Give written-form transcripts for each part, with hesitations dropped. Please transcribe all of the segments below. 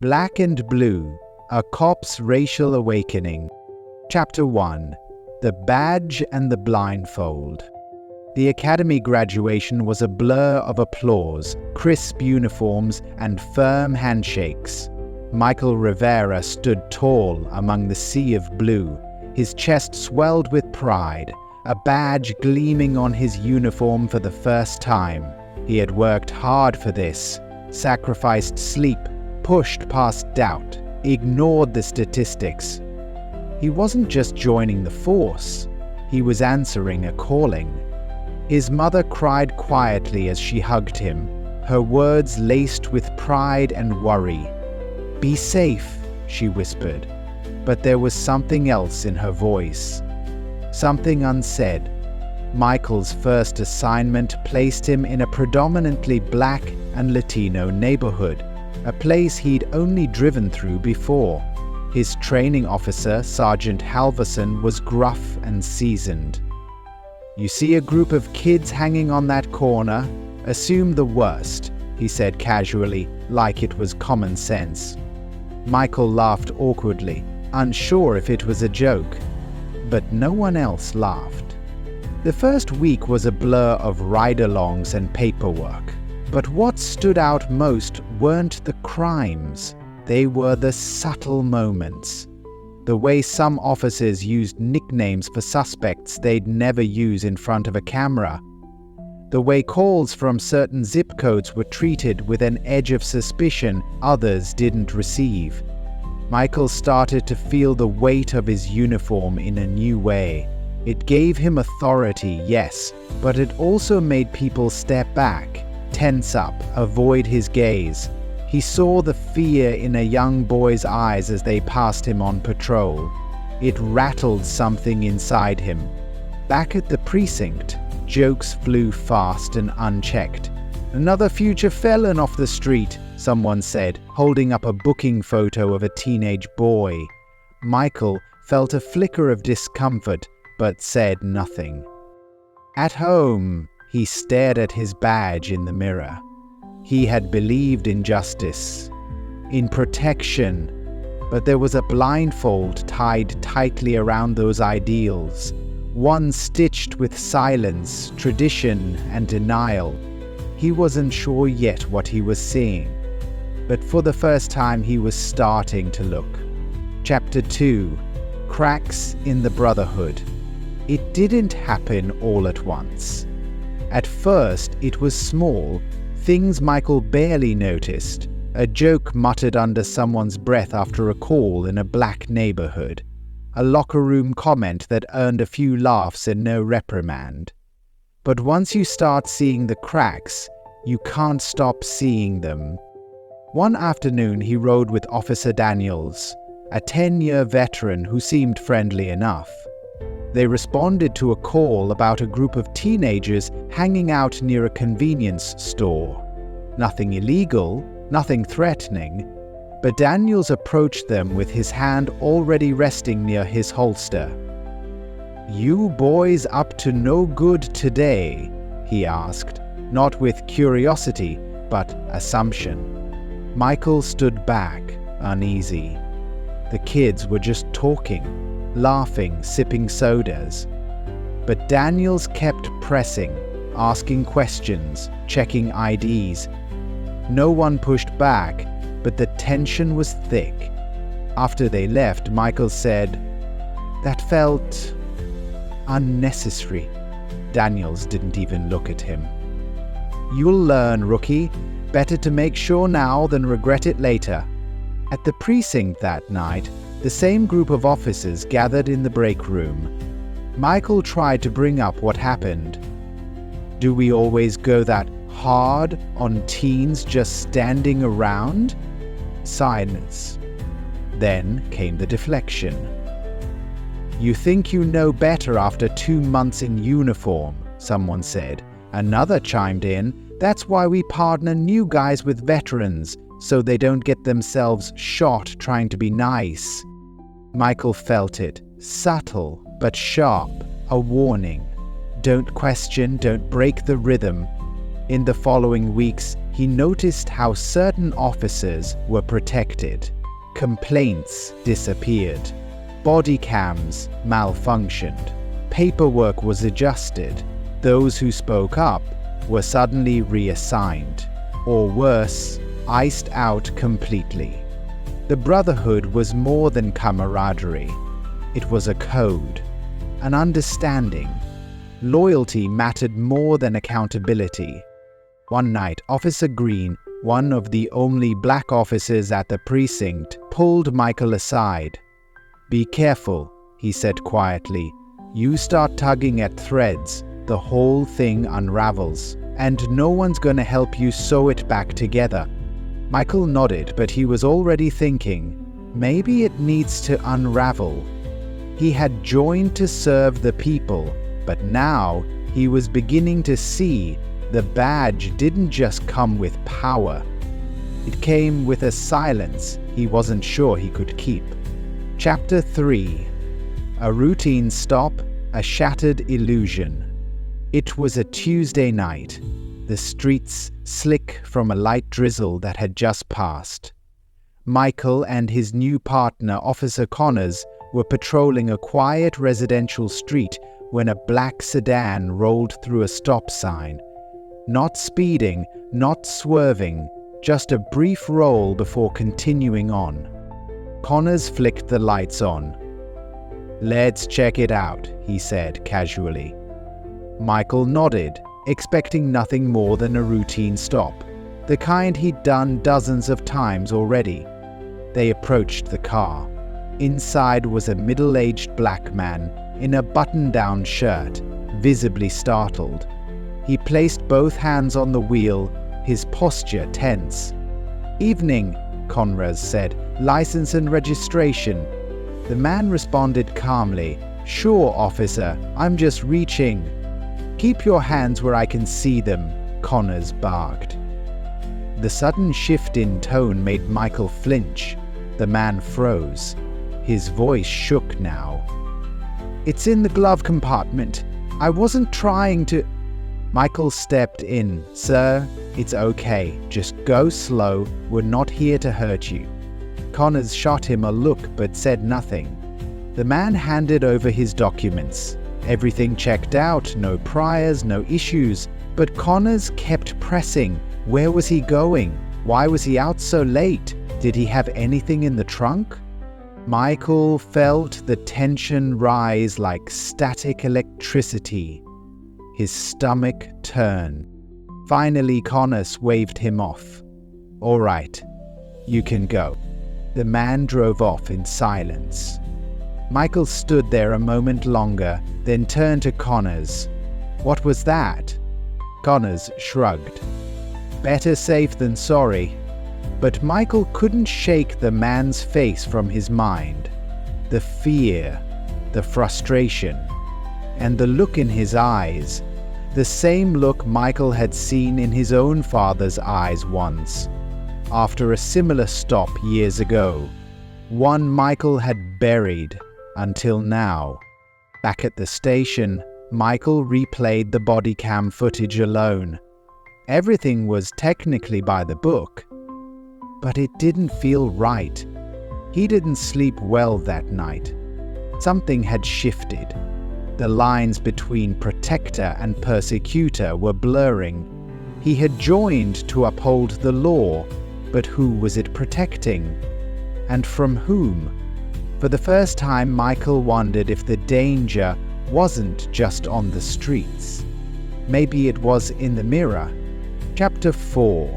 Black and Blue, A Cop's Racial Awakening. Chapter 1. The Badge and the Blindfold. The academy graduation was a blur of applause, crisp uniforms, and firm handshakes. Michael Rivera stood tall among the sea of blue, his chest swelled with pride, a badge gleaming on his uniform for the first time. He had worked hard for this, sacrificed sleep, pushed past doubt, ignored the statistics. He wasn't just joining the force, he was answering a calling. His mother cried quietly as she hugged him, her words laced with pride and worry. "Be safe," she whispered, but there was something else in her voice. Something unsaid. Michael's first assignment placed him in a predominantly black and Latino neighborhood, a place he'd only driven through before. His training officer, Sergeant Halverson, was gruff and seasoned. "You see a group of kids hanging on that corner? Assume the worst," he said casually, like it was common sense. Michael laughed awkwardly, unsure if it was a joke, but no one else laughed. The first week was a blur of ride-alongs and paperwork. But what stood out most weren't the crimes, they were the subtle moments. The way some officers used nicknames for suspects they'd never use in front of a camera. The way calls from certain zip codes were treated with an edge of suspicion others didn't receive. Michael started to feel the weight of his uniform in a new way. It gave him authority, yes, but it also made people step back, tense up, avoid his gaze. He saw the fear in a young boy's eyes as they passed him on patrol. It rattled something inside him. Back at the precinct, jokes flew fast and unchecked. "Another future felon off the street," someone said, holding up a booking photo of a teenage boy. Michael felt a flicker of discomfort, but said nothing. At home, he stared at his badge in the mirror. He had believed in justice, in protection, but there was a blindfold tied tightly around those ideals, one stitched with silence, tradition, and denial. He wasn't sure yet what he was seeing, but for the first time he was starting to look. Chapter 2. Cracks in the Brotherhood. It didn't happen all at once. At first, it was small, things Michael barely noticed, a joke muttered under someone's breath after a call in a black neighborhood, a locker room comment that earned a few laughs and no reprimand. But once you start seeing the cracks, you can't stop seeing them. One afternoon he rode with Officer Daniels, a 10-year veteran who seemed friendly enough. They responded to a call about a group of teenagers hanging out near a convenience store. Nothing illegal, nothing threatening, but Daniels approached them with his hand already resting near his holster. "You boys up to no good today?" he asked, not with curiosity, but assumption. Michael stood back, uneasy. The kids were just talking, laughing, sipping sodas. But Daniels kept pressing, asking questions, checking IDs. No one pushed back, but the tension was thick. After they left, Michael said, "That felt unnecessary." Daniels didn't even look at him. "You'll learn, rookie. Better to make sure now than regret it later." At the precinct that night, the same group of officers gathered in the break room. Michael tried to bring up what happened. "Do we always go that hard on teens just standing around?" Silence. Then came the deflection. "You think you know better after 2 months in uniform," someone said. Another chimed in, "That's why we partner new guys with veterans, so they don't get themselves shot trying to be nice." Michael felt it, subtle but sharp, a warning. Don't question, don't break the rhythm. In the following weeks, he noticed how certain officers were protected. Complaints disappeared. Body cams malfunctioned. Paperwork was adjusted. Those who spoke up were suddenly reassigned, or worse, iced out completely. The Brotherhood was more than camaraderie. It was a code, an understanding. Loyalty mattered more than accountability. One night, Officer Green, one of the only black officers at the precinct, pulled Michael aside. "Be careful," he said quietly. "You start tugging at threads, the whole thing unravels, and no one's gonna help you sew it back together." Michael nodded, but he was already thinking, maybe it needs to unravel. He had joined to serve the people, but now he was beginning to see the badge didn't just come with power. It came with a silence he wasn't sure he could keep. Chapter 3. A routine stop, a shattered illusion. It was a Tuesday night, the streets slick from a light drizzle that had just passed. Michael and his new partner, Officer Connors, were patrolling a quiet residential street when a black sedan rolled through a stop sign. Not speeding, not swerving, just a brief roll before continuing on. Connors flicked the lights on. "Let's check it out," he said casually. Michael nodded, expecting nothing more than a routine stop, the kind he'd done dozens of times already. They approached the car. Inside was a middle-aged black man in a button-down shirt, visibly startled. He placed both hands on the wheel, his posture tense. "Evening," Conraz said. "License and registration." The man responded calmly. "Sure, officer, I'm just reaching." "Keep your hands where I can see them," Connors barked. The sudden shift in tone made Michael flinch. The man froze. His voice shook now. "It's in the glove compartment. I wasn't trying to—" Michael stepped in. "Sir, it's okay. Just go slow. We're not here to hurt you." Connors shot him a look but said nothing. The man handed over his documents. Everything checked out, no priors, no issues. But Connors kept pressing. Where was he going? Why was he out so late? Did he have anything in the trunk? Michael felt the tension rise like static electricity. His stomach turned. Finally, Connors waved him off. "All right, you can go." The man drove off in silence. Michael stood there a moment longer, then turned to Connors. "What was that?" Connors shrugged. "Better safe than sorry." But Michael couldn't shake the man's face from his mind. The fear, the frustration, and the look in his eyes. The same look Michael had seen in his own father's eyes once, after a similar stop years ago. One Michael had buried until now. Back at the station, Michael replayed the body cam footage alone. Everything was technically by the book, but it didn't feel right. He didn't sleep well that night. Something had shifted. The lines between protector and persecutor were blurring. He had joined to uphold the law, but who was it protecting? And from whom? For the first time, Michael wondered if the danger wasn't just on the streets. Maybe it was in the mirror. Chapter 4.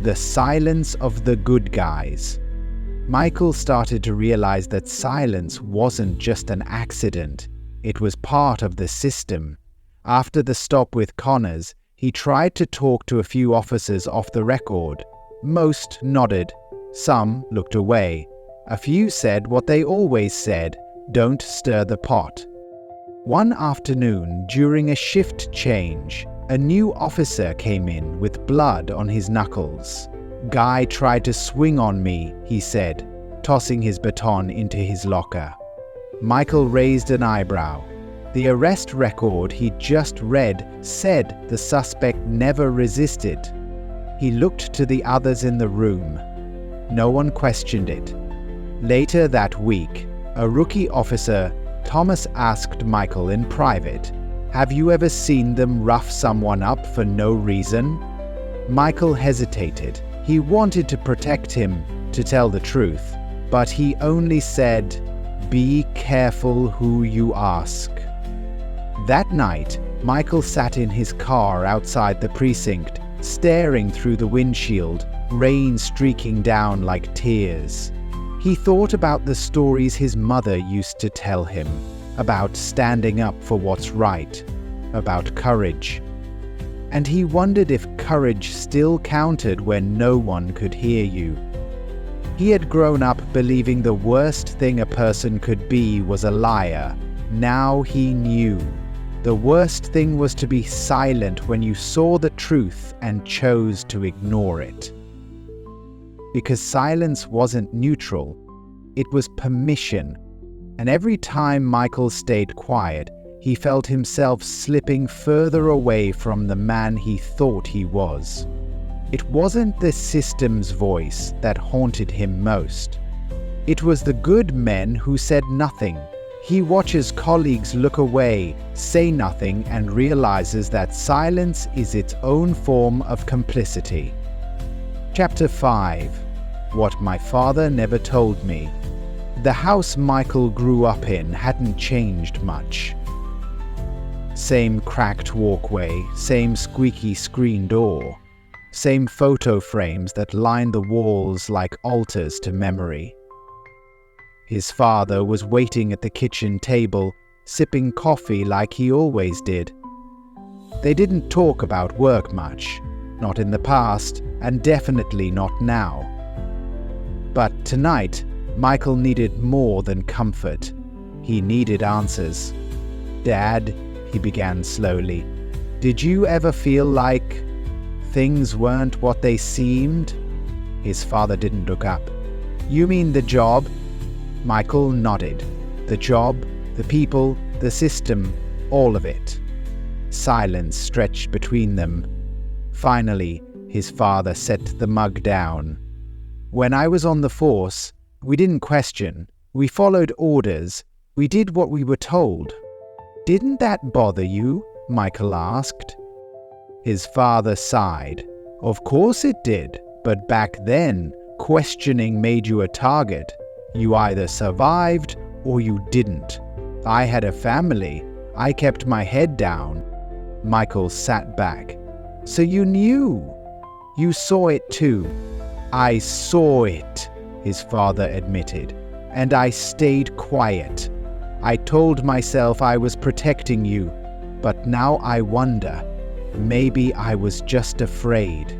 The Silence of the Good Guys. Michael started to realize that silence wasn't just an accident. It was part of the system. After the stop with Connors, he tried to talk to a few officers off the record. Most nodded. Some looked away. A few said what they always said, "Don't stir the pot." One afternoon, during a shift change, a new officer came in with blood on his knuckles. "Guy tried to swing on me," he said, tossing his baton into his locker. Michael raised an eyebrow. The arrest record he'd just read said the suspect never resisted. He looked to the others in the room. No one questioned it. Later that week, a rookie officer, Thomas, asked Michael in private, "Have you ever seen them rough someone up for no reason?" Michael hesitated. He wanted to protect him, to tell the truth, but he only said, "Be careful who you ask." That night, Michael sat in his car outside the precinct, staring through the windshield, rain streaking down like tears. He thought about the stories his mother used to tell him, about standing up for what's right, about courage. And he wondered if courage still counted when no one could hear you. He had grown up believing the worst thing a person could be was a liar. Now he knew. The worst thing was to be silent when you saw the truth and chose to ignore it. Because silence wasn't neutral, it was permission. And every time Michael stayed quiet, he felt himself slipping further away from the man he thought he was. It wasn't the system's voice that haunted him most. It was the good men who said nothing. He watches colleagues look away, say nothing, and realizes that silence is its own form of complicity. Chapter 5. What My Father Never Told Me. The house Michael grew up in hadn't changed much. Same cracked walkway, same squeaky screen door, same photo frames that lined the walls like altars to memory. His father was waiting at the kitchen table, sipping coffee like he always did. They didn't talk about work much, not in the past, and definitely not now. But tonight, Michael needed more than comfort. He needed answers. "Dad," he began slowly, "did you ever feel like things weren't what they seemed?" His father didn't look up. "You mean the job?" Michael nodded. The job, the people, the system, all of it. Silence stretched between them. Finally, his father set the mug down. "When I was on the force, we didn't question. We followed orders. We did what we were told." "Didn't that bother you?" Michael asked. His father sighed. "Of course it did, but back then, questioning made you a target. You either survived or you didn't. I had a family. I kept my head down." Michael sat back. "So you knew? You saw it too?" "I saw it," his father admitted, "and I stayed quiet. I told myself I was protecting you, but now I wonder, maybe I was just afraid."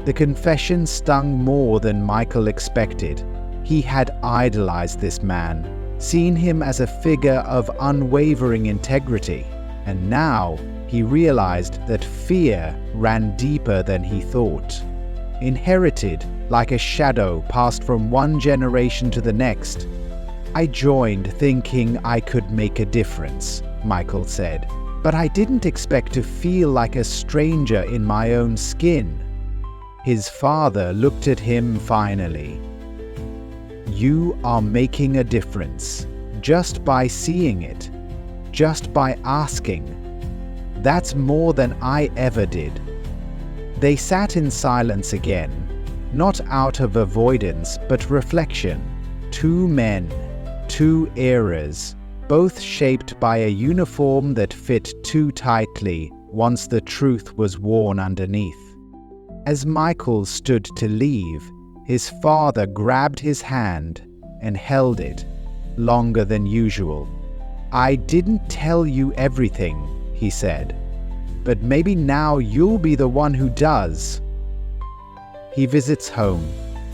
The confession stung more than Michael expected. He had idolized this man, seen him as a figure of unwavering integrity, and now he realized that fear ran deeper than he thought. Inherited like a shadow passed from one generation to the next. "I joined thinking I could make a difference," Michael said, "but I didn't expect to feel like a stranger in my own skin." His father looked at him finally. "You are making a difference, just by seeing it, just by asking. That's more than I ever did." They sat in silence again, not out of avoidance but reflection. Two men, two eras, both shaped by a uniform that fit too tightly once the truth was worn underneath. As Michael stood to leave, his father grabbed his hand and held it, longer than usual. "I didn't tell you everything," he said, "but maybe now you'll be the one who does." He visits home,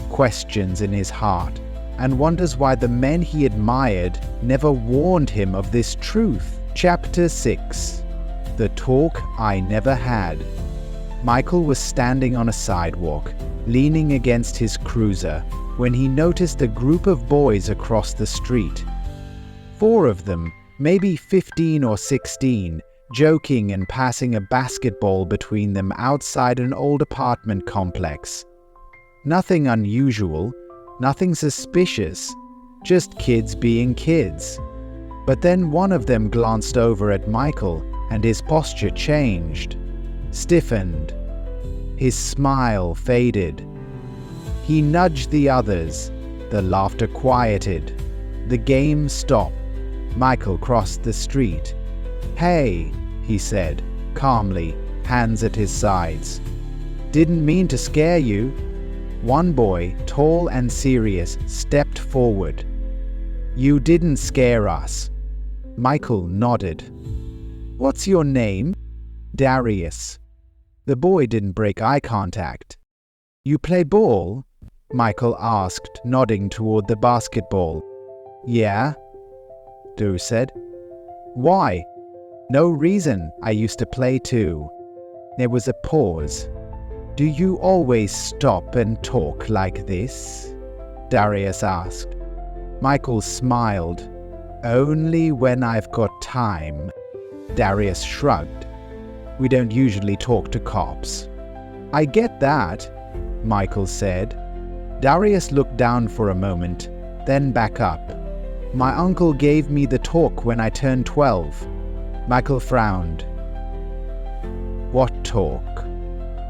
questions in his heart, and wonders why the men he admired never warned him of this truth. Chapter 6. The Talk I Never Had. Michael was standing on a sidewalk, leaning against his cruiser, when he noticed a group of boys across the street. 4 of them, maybe 15 or 16, joking and passing a basketball between them outside an old apartment complex. Nothing unusual, nothing suspicious, just kids being kids. But then one of them glanced over at Michael and his posture changed, stiffened. His smile faded. He nudged the others. The laughter quieted. The game stopped. Michael crossed the street. "Hey," he said, calmly, hands at his sides. "Didn't mean to scare you." One boy, tall and serious, stepped forward. "You didn't scare us." Michael nodded. "What's your name?" "Darius." The boy didn't break eye contact. "You play ball?" Michael asked, nodding toward the basketball. "Yeah," Drew said. "Why?" "No reason. I used to play too." There was a pause. "Do you always stop and talk like this?" Darius asked. Michael smiled. "Only when I've got time." Darius shrugged. "We don't usually talk to cops." "I get that," Michael said. Darius looked down for a moment, then back up. "My uncle gave me the talk when I turned 12. Michael frowned. "What talk?"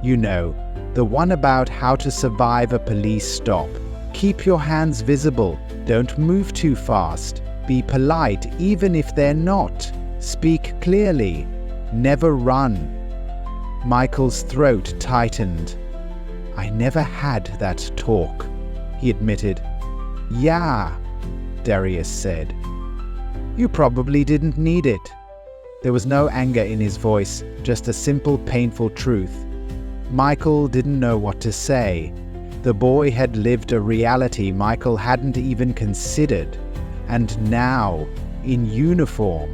"You know, the one about how to survive a police stop. Keep your hands visible. Don't move too fast. Be polite even if they're not. Speak clearly. Never run." Michael's throat tightened. "I never had that talk," he admitted. "Yeah," Darius said. "You probably didn't need it." There was no anger in his voice, just a simple, painful truth. Michael didn't know what to say. The boy had lived a reality Michael hadn't even considered. And now, in uniform,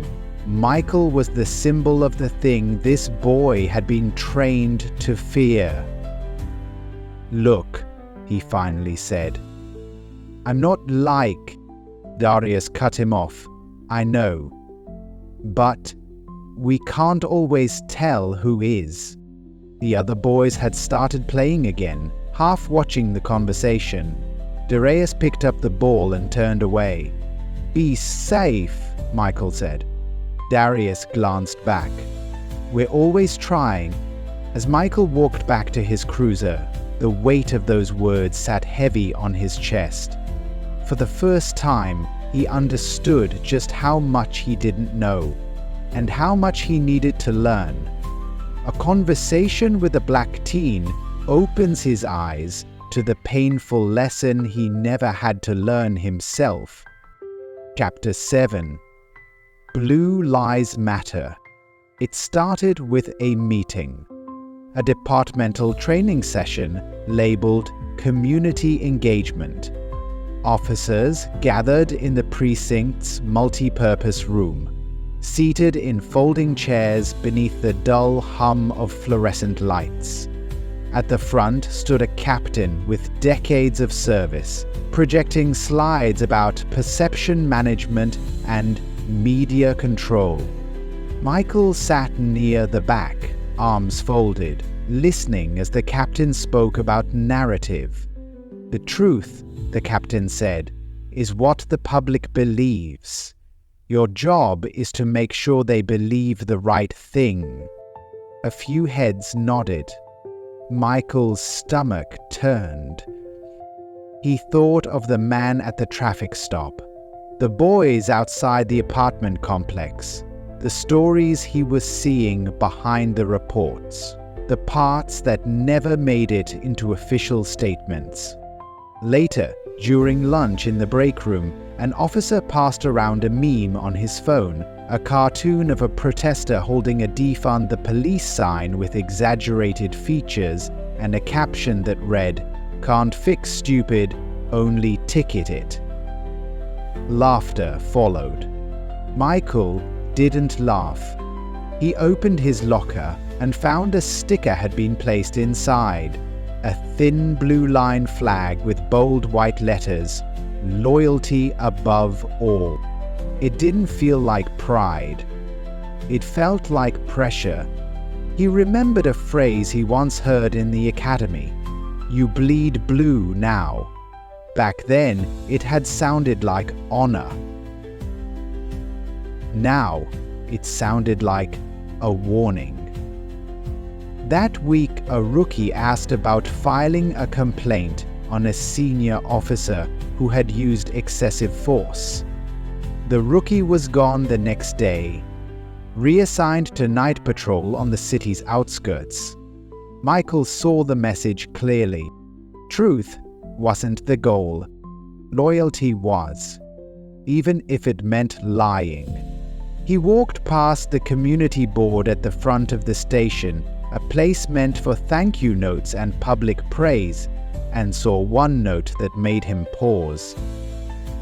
Michael was the symbol of the thing this boy had been trained to fear. "Look," he finally said. "I'm not like..." Darius cut him off. "I know. But we can't always tell who is." The other boys had started playing again, half watching the conversation. Darius picked up the ball and turned away. "Be safe," Michael said. Darius glanced back. "We're always trying." As Michael walked back to his cruiser, the weight of those words sat heavy on his chest. For the first time, he understood just how much he didn't know, and how much he needed to learn. A conversation with a black teen opens his eyes to the painful lesson he never had to learn himself. Chapter 7. Blue Lives Matter. It started with a meeting. A departmental training session labeled Community Engagement. Officers gathered in the precinct's multi-purpose room, seated in folding chairs beneath the dull hum of fluorescent lights. At the front stood a captain with decades of service, projecting slides about perception management and media control. Michael sat near the back, arms folded, listening as the captain spoke about narrative. "The truth," the captain said, "is what the public believes. Your job is to make sure they believe the right thing." A few heads nodded. Michael's stomach turned. He thought of the man at the traffic stop, the boys outside the apartment complex, the stories he was seeing behind the reports, the parts that never made it into official statements. Later, during lunch in the break room, an officer passed around a meme on his phone, a cartoon of a protester holding a "Defund the Police" sign with exaggerated features and a caption that read, "Can't fix stupid, only ticket it." Laughter followed. Michael didn't laugh. He opened his locker and found a sticker had been placed inside. A thin blue line flag with bold white letters, "Loyalty above all." It didn't feel like pride. It felt like pressure. He remembered a phrase he once heard in the academy: "You bleed blue now." Back then, it had sounded like honor. Now, it sounded like a warning. That week, a rookie asked about filing a complaint on a senior officer who had used excessive force. The rookie was gone the next day, reassigned to night patrol on the city's outskirts. Michael saw the message clearly. Truth wasn't the goal. Loyalty was, even if it meant lying. He walked past the community board at the front of the station, a place meant for thank you notes and public praise, and saw one note that made him pause.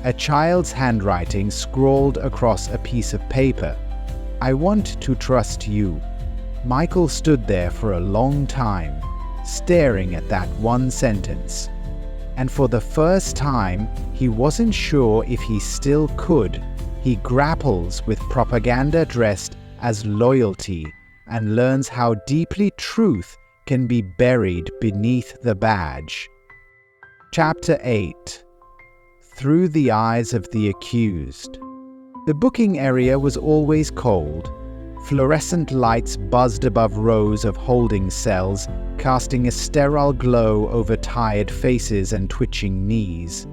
A child's handwriting scrawled across a piece of paper. "I want to trust you." Michael stood there for a long time, staring at that one sentence. And for the first time, he wasn't sure if he still could. He grapples with propaganda dressed as loyalty and learns how deeply truth can be buried beneath the badge. Chapter 8. Through the Eyes of the Accused. The booking area was always cold. Fluorescent lights buzzed above rows of holding cells, casting a sterile glow over tired faces and twitching knees.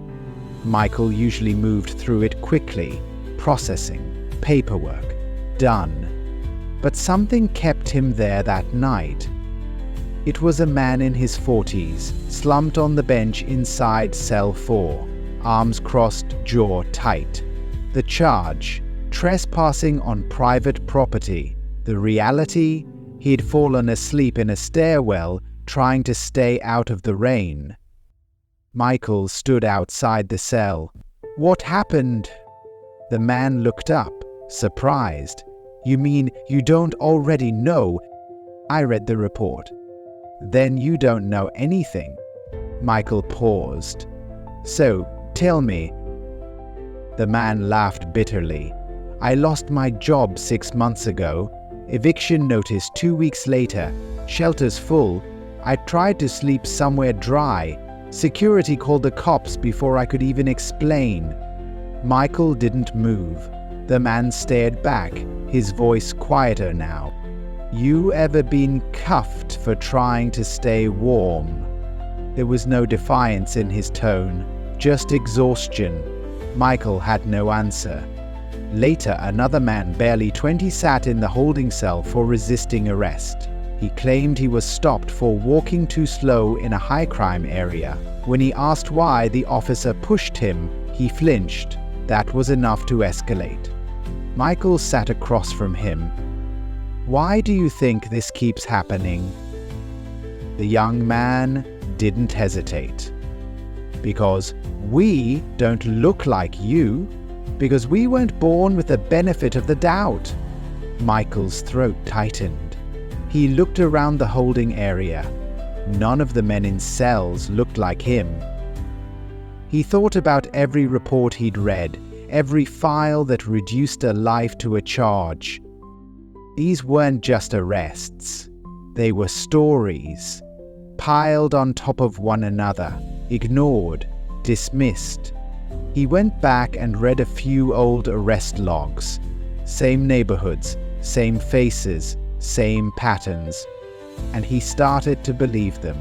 Michael usually moved through it quickly, processing, paperwork, done. But something kept him there that night. It was a man in his 40s, slumped on the bench inside cell 4, arms crossed, jaw tight. The charge: trespassing on private property. The reality: he'd fallen asleep in a stairwell trying to stay out of the rain. Michael stood outside the cell. "What happened?" The man looked up, surprised. "You mean you don't already know?" "I read the report." "Then you don't know anything." Michael paused. "So, tell me." The man laughed bitterly. "I lost my job 6 months ago. Eviction notice 2 weeks later. Shelter's full. I tried to sleep somewhere dry. Security called the cops before I could even explain." Michael didn't move. The man stared back, his voice quieter now. "You ever been cuffed for trying to stay warm?" There was no defiance in his tone, just exhaustion. Michael had no answer. Later, another man, barely 20, sat in the holding cell for resisting arrest. He claimed he was stopped for walking too slow in a high-crime area. When he asked why the officer pushed him, he flinched. That was enough to escalate. Michael sat across from him. "Why do you think this keeps happening?" The young man didn't hesitate. "Because we don't look like you. Because we weren't born with the benefit of the doubt." Michael's throat tightened. He looked around the holding area. None of the men in cells looked like him. He thought about every report he'd read, every file that reduced a life to a charge. These weren't just arrests. They were stories, piled on top of one another, ignored, dismissed. He went back and read a few old arrest logs. Same neighborhoods, same faces, same patterns. And he started to believe them.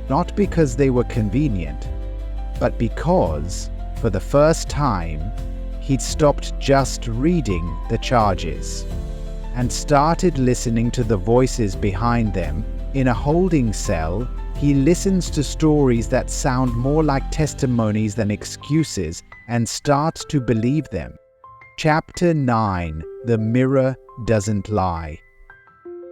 Not because they were convenient, but because, for the first time, he'd stopped just reading the charges and started listening to the voices behind them. In a holding cell, he listens to stories that sound more like testimonies than excuses and starts to believe them. Chapter 9. The Mirror Doesn't Lie.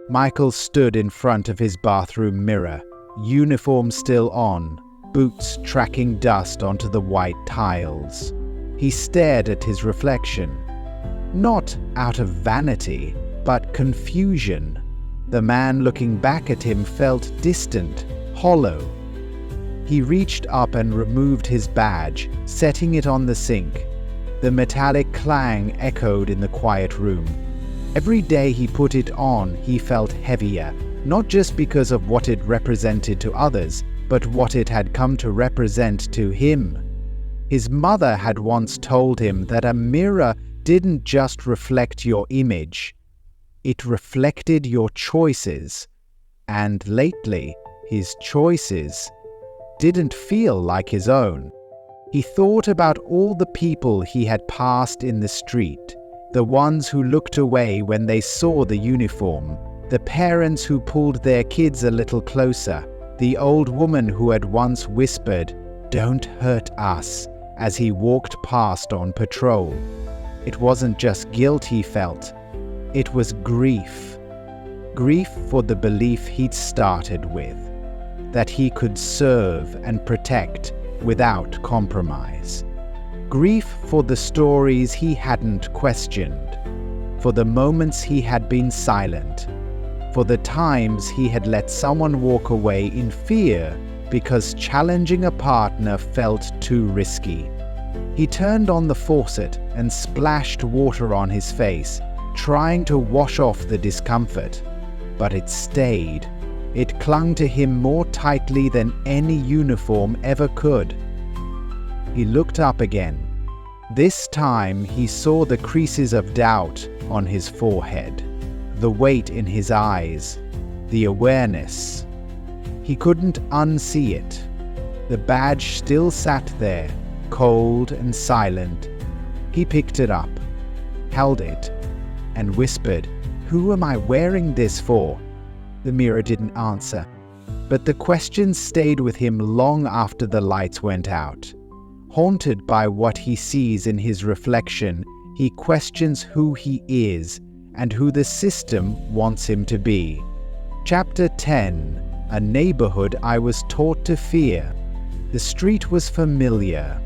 Michael stood in front of his bathroom mirror, uniform still on, boots tracking dust onto the white tiles. He stared at his reflection, not out of vanity, but confusion. The man looking back at him felt distant, hollow. He reached up and removed his badge, setting it on the sink. The metallic clang echoed in the quiet room. Every day he put it on, he felt heavier, not just because of what it represented to others, but what it had come to represent to him. His mother had once told him that a mirror didn't just reflect your image, it reflected your choices. And lately, his choices didn't feel like his own. He thought about all the people he had passed in the street, the ones who looked away when they saw the uniform, the parents who pulled their kids a little closer, the old woman who had once whispered, "Don't hurt us," as he walked past on patrol. It wasn't just guilt he felt, it was grief. Grief for the belief he'd started with, that he could serve and protect without compromise. Grief for the stories he hadn't questioned, for the moments he had been silent, for the times he had let someone walk away in fear because challenging a partner felt too risky. He turned on the faucet and splashed water on his face, trying to wash off the discomfort. But it stayed. It clung to him more tightly than any uniform ever could. He looked up again. This time he saw the creases of doubt on his forehead, the weight in his eyes, the awareness. He couldn't unsee it. The badge still sat there, cold and silent. He picked it up, held it, and whispered, "Who am I wearing this for?" The mirror didn't answer, but the question stayed with him long after the lights went out. Haunted by what he sees in his reflection, he questions who he is and who the system wants him to be. Chapter 10: A Neighborhood I Was Taught to Fear. The street was familiar,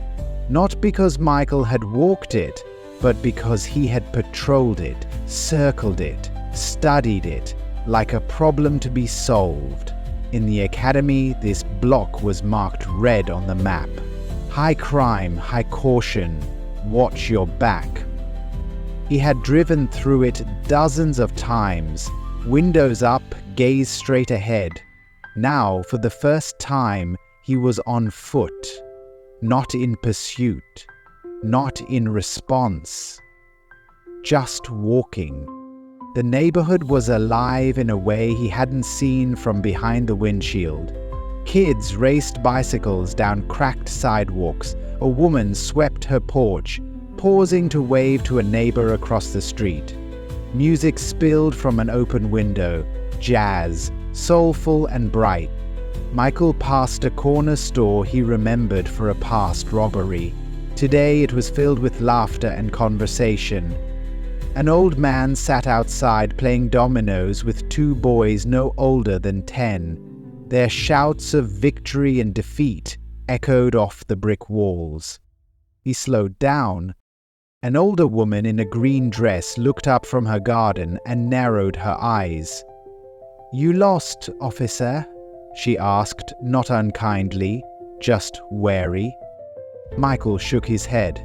not because Michael had walked it, but because he had patrolled it, circled it, studied it, like a problem to be solved. In the academy, this block was marked red on the map. High crime, high caution, watch your back. He had driven through it dozens of times, windows up, gaze straight ahead. Now, for the first time, he was on foot, not in pursuit, not in response, just walking. The neighborhood was alive in a way he hadn't seen from behind the windshield. Kids raced bicycles down cracked sidewalks. A woman swept her porch, pausing to wave to a neighbor across the street. Music spilled from an open window, jazz, soulful and bright. Michael passed a corner store he remembered for a past robbery. Today it was filled with laughter and conversation. An old man sat outside playing dominoes with two boys no older than 10. Their shouts of victory and defeat echoed off the brick walls. He slowed down. An older woman in a green dress looked up from her garden and narrowed her eyes. "You lost, officer?" she asked, not unkindly, just wary. Michael shook his head.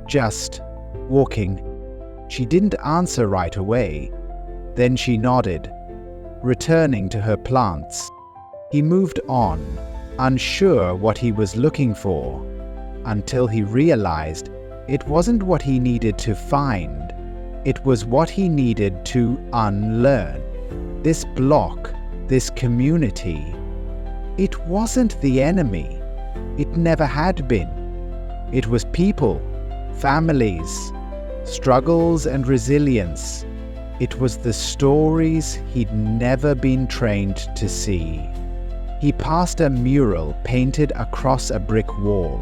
"Just walking." She didn't answer right away. Then she nodded, returning to her plants. He moved on, unsure what he was looking for, until he realized it wasn't what he needed to find. It was what he needed to unlearn. This block, this community, it wasn't the enemy. It never had been. It was people, families, struggles and resilience. It was the stories he'd never been trained to see. He passed a mural painted across a brick wall.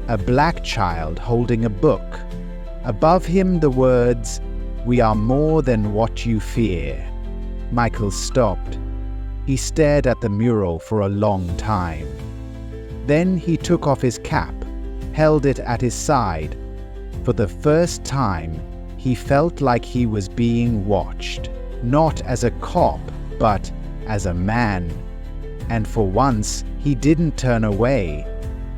A black child holding a book. Above him the words, "We are more than what you fear." Michael stopped. He stared at the mural for a long time. Then he took off his cap, held it at his side. For the first time, he felt like he was being watched, not as a cop, but as a man. And for once, he didn't turn away.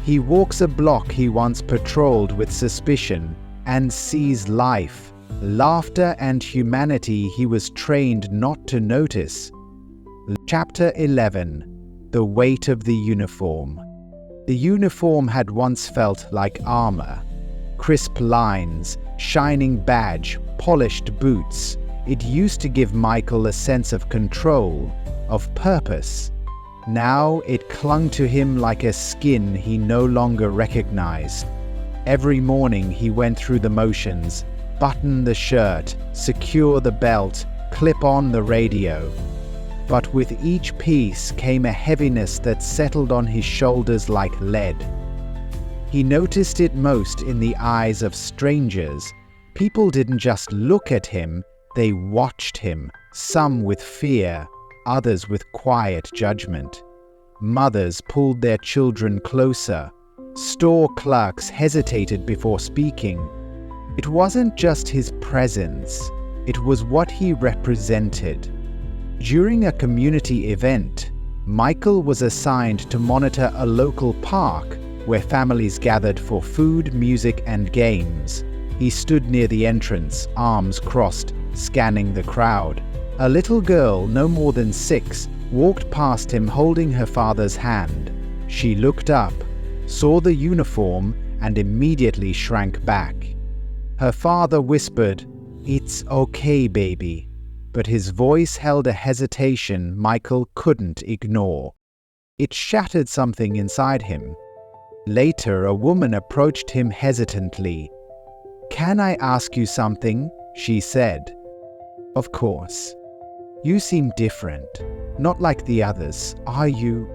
He walks a block he once patrolled with suspicion and sees life, laughter and humanity he was trained not to notice. Chapter 11. The Weight of the Uniform. The uniform had once felt like armor. Crisp lines, shining badge, polished boots. It used to give Michael a sense of control, of purpose. Now it clung to him like a skin he no longer recognized. Every morning he went through the motions: button the shirt, secure the belt, clip on the radio. But with each piece came a heaviness that settled on his shoulders like lead. He noticed it most in the eyes of strangers. People didn't just look at him, they watched him, some with fear, others with quiet judgment. Mothers pulled their children closer. Store clerks hesitated before speaking. It wasn't just his presence, it was what he represented. During a community event, Michael was assigned to monitor a local park where families gathered for food, music, and games. He stood near the entrance, arms crossed, scanning the crowd. A little girl, no more than 6, walked past him holding her father's hand. She looked up, saw the uniform, and immediately shrank back. Her father whispered, "It's okay, baby," but his voice held a hesitation Michael couldn't ignore. It shattered something inside him. Later, a woman approached him hesitantly. "Can I ask you something?" she said. "Of course. You seem different, not like the others, are you?"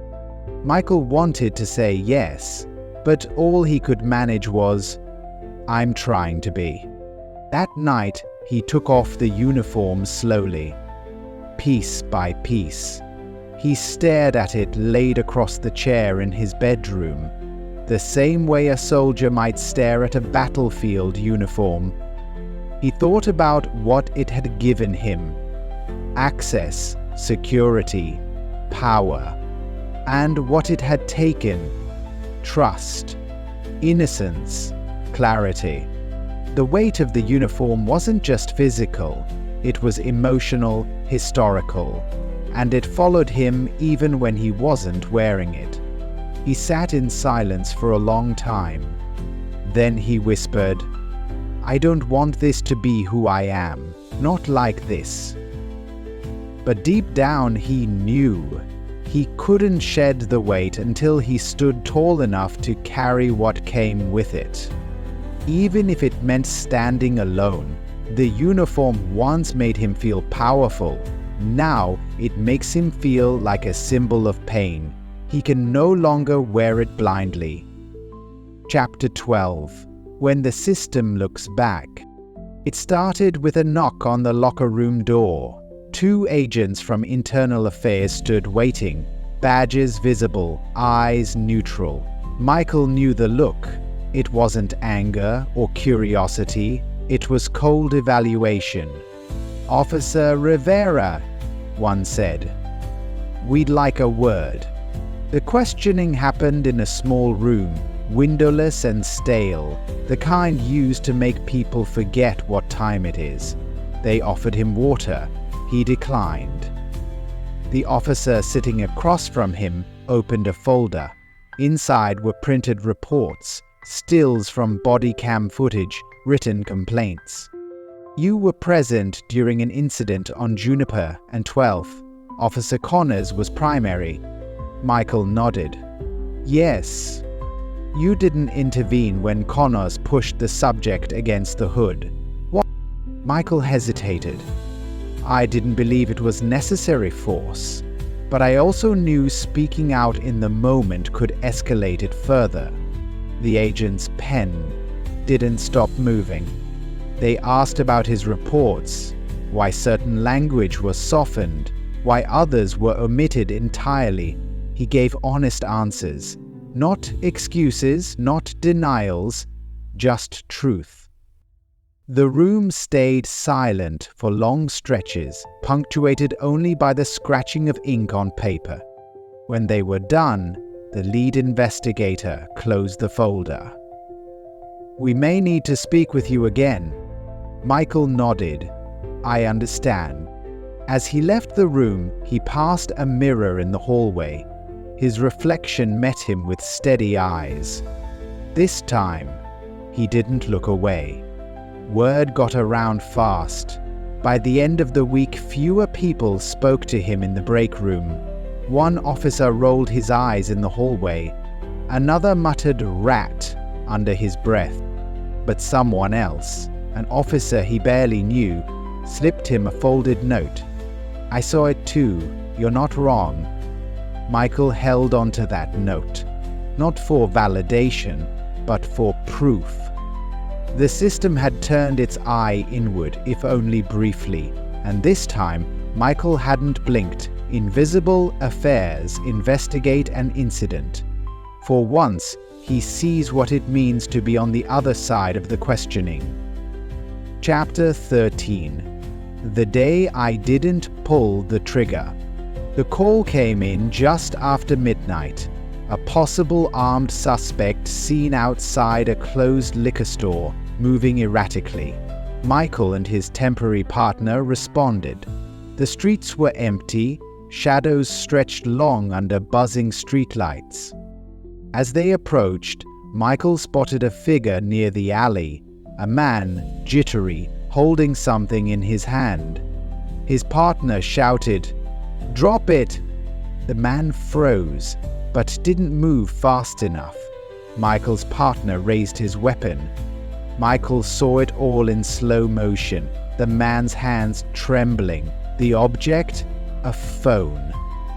Michael wanted to say yes, but all he could manage was, "I'm trying to be." That night, he took off the uniform slowly, piece by piece. He stared at it laid across the chair in his bedroom, the same way a soldier might stare at a battlefield uniform. He thought about what it had given him: access, security, power, and what it had taken: trust, innocence, clarity. The weight of the uniform wasn't just physical, it was emotional, historical, and it followed him even when he wasn't wearing it. He sat in silence for a long time. Then he whispered, "I don't want this to be who I am, not like this." But deep down he knew. He couldn't shed the weight until he stood tall enough to carry what came with it. Even if it meant standing alone, the uniform once made him feel powerful. Now it makes him feel like a symbol of pain. He can no longer wear it blindly. Chapter 12. When the system looks back. It started with a knock on the locker room door. 2 agents from Internal Affairs stood waiting, badges visible, eyes neutral. Michael knew the look. It wasn't anger or curiosity, it was cold evaluation. "Officer Rivera," one said. "We'd like a word." The questioning happened in a small room, windowless and stale, the kind used to make people forget what time it is. They offered him water. He declined. The officer sitting across from him opened a folder. Inside were printed reports, stills from body cam footage, written complaints. "You were present during an incident on Juniper and 12th. Officer Connors was primary." Michael nodded. "Yes. You didn't intervene when Connors pushed the subject against the hood." "What?" Michael hesitated. "I didn't believe it was necessary force, but I also knew speaking out in the moment could escalate it further." The agent's pen didn't stop moving. They asked about his reports, why certain language was softened, why others were omitted entirely. He gave honest answers. Not excuses, not denials, just truth. The room stayed silent for long stretches, punctuated only by the scratching of ink on paper. When they were done, the lead investigator closed the folder. "We may need to speak with you again." Michael nodded. "I understand." As he left the room, he passed a mirror in the hallway. His reflection met him with steady eyes. This time, he didn't look away. Word got around fast. By the end of the week, fewer people spoke to him in the break room. One officer rolled his eyes in the hallway. Another muttered "rat" under his breath. But someone else, an officer he barely knew, slipped him a folded note. "I saw it too. You're not wrong." Michael held onto that note, not for validation, but for proof. The system had turned its eye inward, if only briefly, and this time Michael hadn't blinked. Invisible affairs investigate an incident. For once, he sees what it means to be on the other side of the questioning. Chapter 13. The day I didn't pull the trigger. The call came in just after midnight. A possible armed suspect seen outside a closed liquor store, moving erratically. Michael and his temporary partner responded. The streets were empty, shadows stretched long under buzzing streetlights. As they approached, Michael spotted a figure near the alley, a man, jittery, holding something in his hand. His partner shouted, "Drop it!" The man froze, but didn't move fast enough. Michael's partner raised his weapon. Michael saw it all in slow motion, the man's hands trembling. The object? A phone.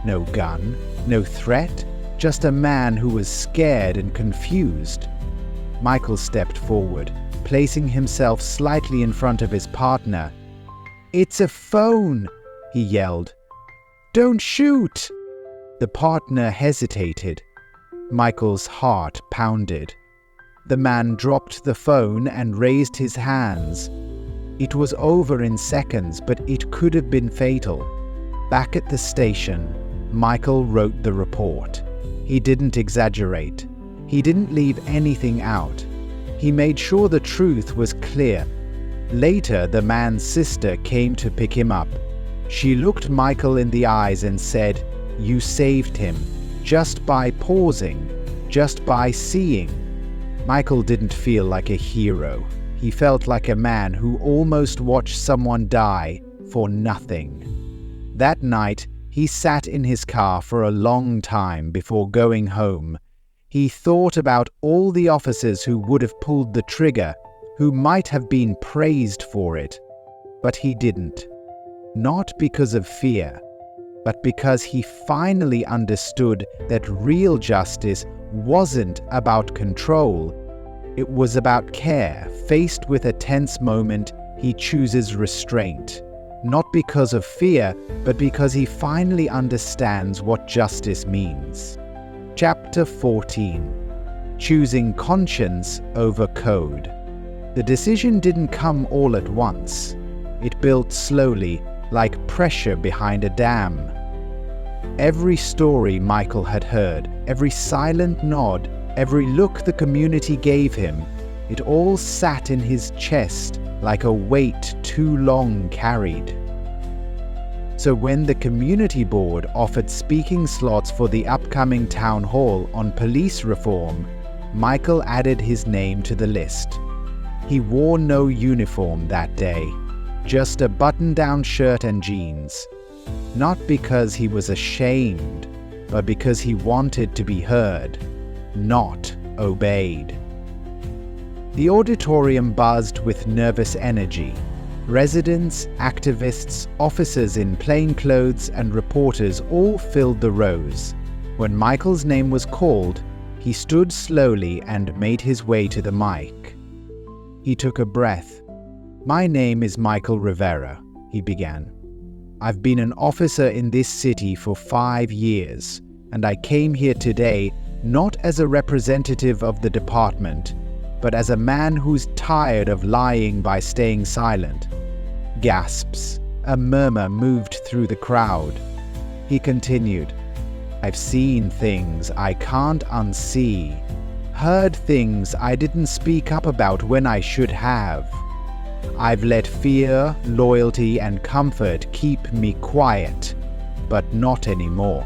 No gun, no threat, just a man who was scared and confused. Michael stepped forward, placing himself slightly in front of his partner. "It's a phone!" he yelled. "Don't shoot!" The partner hesitated. Michael's heart pounded. The man dropped the phone and raised his hands. It was over in seconds, but it could have been fatal. Back at the station, Michael wrote the report. He didn't exaggerate. He didn't leave anything out. He made sure the truth was clear. Later, the man's sister came to pick him up. She looked Michael in the eyes and said, "You saved him, just by pausing, just by seeing." Michael didn't feel like a hero. He felt like a man who almost watched someone die for nothing. That night, he sat in his car for a long time before going home. He thought about all the officers who would have pulled the trigger, who might have been praised for it. But he didn't. Not because of fear, but because he finally understood that real justice wasn't about control. It was about care. Faced with a tense moment, he chooses restraint. Not because of fear, but because he finally understands what justice means. Chapter 14. Choosing conscience over code. The decision didn't come all at once. It built slowly, like pressure behind a dam. Every story Michael had heard, every silent nod, every look the community gave him, it all sat in his chest like a weight too long carried. So when the community board offered speaking slots for the upcoming town hall on police reform, Michael added his name to the list. He wore no uniform that day, just a button-down shirt and jeans. Not because he was ashamed, but because he wanted to be heard, not obeyed. The auditorium buzzed with nervous energy. Residents, activists, officers in plain clothes, and reporters all filled the rows. When Michael's name was called, he stood slowly and made his way to the mic. He took a breath. "My name is Michael Rivera," he began. "I've been an officer in this city for 5 years, and I came here today not as a representative of the department, but as a man who's tired of lying by staying silent." Gasps. A murmur moved through the crowd. He continued, "I've seen things I can't unsee, heard things I didn't speak up about when I should have. I've let fear, loyalty, and comfort keep me quiet, but not anymore.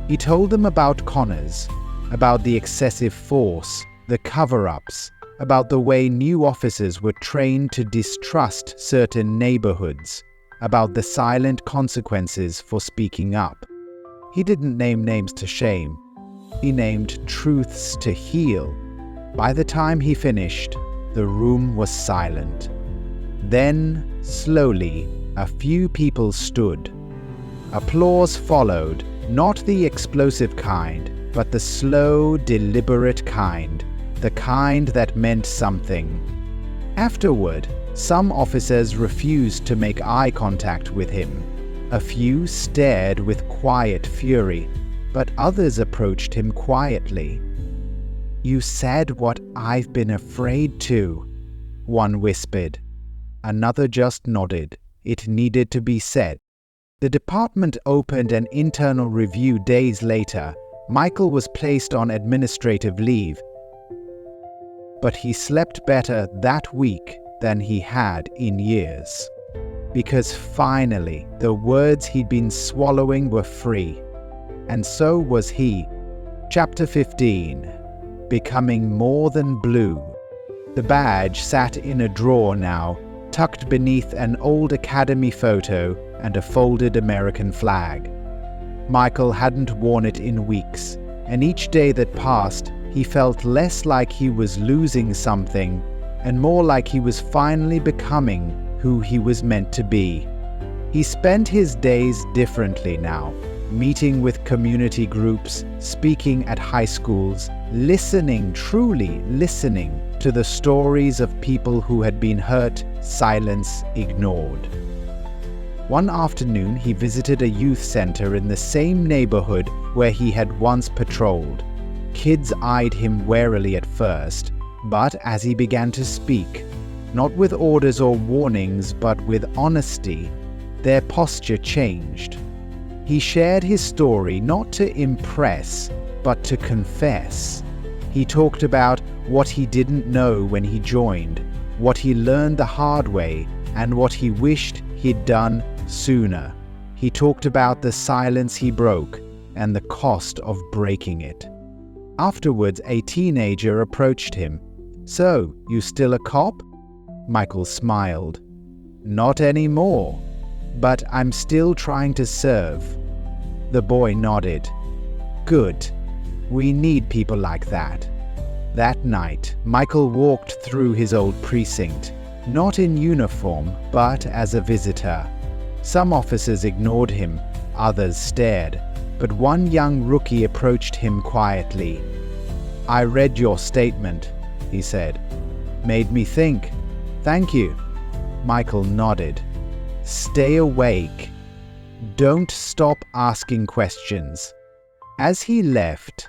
He told them about Connors, about the excessive force, the cover-ups, about the way new officers were trained to distrust certain neighborhoods, about the silent consequences for speaking up. He didn't name names to shame. He named truths to heal. By the time he finished, the room was silent. Then, slowly, a few people stood. Applause followed, not the explosive kind, but the slow, deliberate kind, the kind that meant something. Afterward, some officers refused to make eye contact with him. A few stared with quiet fury, but others approached him quietly. "You said what I've been afraid to," one whispered. Another just nodded. It needed to be said. The department opened an internal review days later. Michael was placed on administrative leave, but he slept better that week than he had in years. Because finally, the words he'd been swallowing were free. And so was he. Chapter 15. Becoming More Than Blue. The badge sat in a drawer now, tucked beneath an old academy photo and a folded American flag. Michael hadn't worn it in weeks, and each day that passed, he felt less like he was losing something and more like he was finally becoming who he was meant to be. He spent his days differently now, meeting with community groups, speaking at high schools, listening, truly listening to the stories of people who had been hurt, silenced, ignored. One afternoon, he visited a youth center in the same neighborhood where he had once patrolled. Kids eyed him warily at first, but as he began to speak, not with orders or warnings, but with honesty, their posture changed. He shared his story not to impress, but to confess. He talked about what he didn't know when he joined, what he learned the hard way, and what he wished he'd done sooner. He talked about the silence he broke and the cost of breaking it. Afterwards, a teenager approached him. "So, you still a cop?" Michael smiled. "Not anymore, but I'm still trying to serve." The boy nodded. "Good. We need people like that." That night, Michael walked through his old precinct, not in uniform, but as a visitor. Some officers ignored him, others stared, but one young rookie approached him quietly. "I read your statement," he said. "Made me think. Thank you." Michael nodded. "Stay awake. Don't stop asking questions." As he left,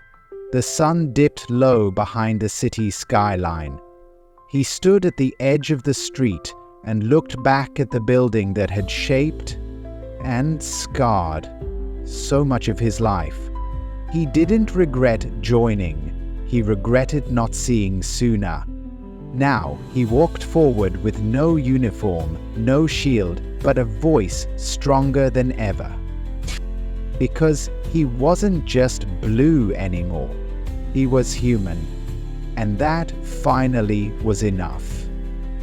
the sun dipped low behind the city skyline. He stood at the edge of the street and looked back at the building that had shaped and scarred so much of his life. He didn't regret joining. He regretted not seeing sooner. Now he walked forward with no uniform, no shield, but a voice stronger than ever. Because he wasn't just blue anymore. He was human. And that finally was enough.